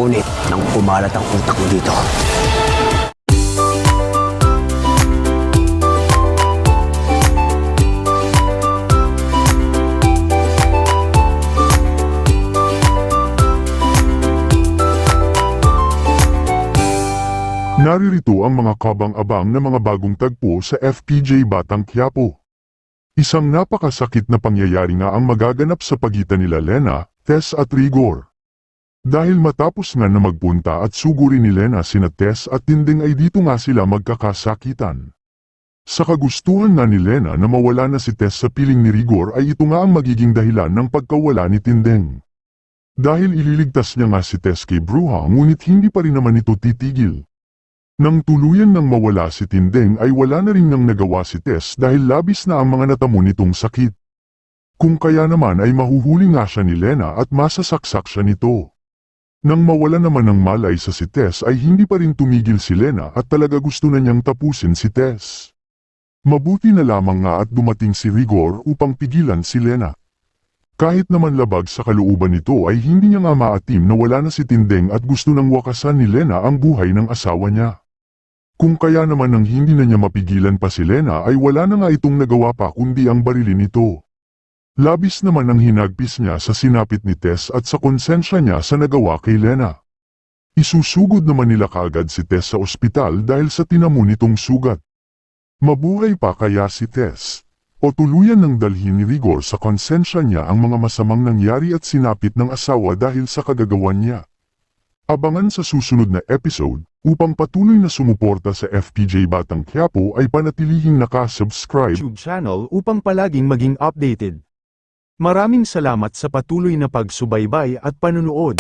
Ngunit nang kumalat ang utak mo dito, Naririto ang mga kabang-abang na mga bagong tagpo sa FPJ Batang Quiapo. Isang napakasakit na pangyayari nga ang magaganap sa pagitan nila Lena, Tess at Rigor. Dahil matapos nga na magpunta at sugurin ni Lena sina Tess at Tinding ay dito nga sila magkakasakitan. Sa kagustuhan nga ni Lena na mawala na si Tess sa piling ni Rigor ay ito nga ang magiging dahilan ng pagkawala ni Tinding. Dahil ililigtas niya nga si Tess kay Bruja ngunit hindi pa rin naman ito titigil. Nang tuluyan nang mawala si Tinding ay wala na rin nang nagawa si Tess dahil labis na ang mga natamo nitong sakit. Kung kaya naman ay mahuhuli nga siya ni Lena at masasaksak siya nito. Nang mawala naman ng malay sa si Tess ay hindi pa rin tumigil si Lena at talaga gusto na niyang tapusin si Tess. Mabuti na lamang nga at dumating si Rigor upang pigilan si Lena. Kahit naman labag sa kalooban nito ay hindi niya nga maatim na wala na si Tinding at gusto nang wakasan ni Lena ang buhay ng asawa niya. Kung kaya naman nang hindi na niya mapigilan pa si Lena ay wala na nga itong nagawa pa kundi ang barilin nito. Labis naman ang hinagpis niya sa sinapit ni Tess at sa konsensya niya sa nagawa kay Lena. Isusugod naman nila kaagad si Tess sa ospital dahil sa tinamo nitong sugat. Mabuhay pa kaya si Tess? O tuluyan ng dalhin ni Rigor sa konsensya niya ang mga masamang nangyari at sinapit ng asawa dahil sa kagagawan niya? Abangan sa susunod na episode, upang patuloy na sumuporta sa FPJ Batang Quiapo ay panatilihing nakasubscribe YouTube channel upang palaging maging updated. Maraming salamat sa patuloy na pagsubaybay at panunood.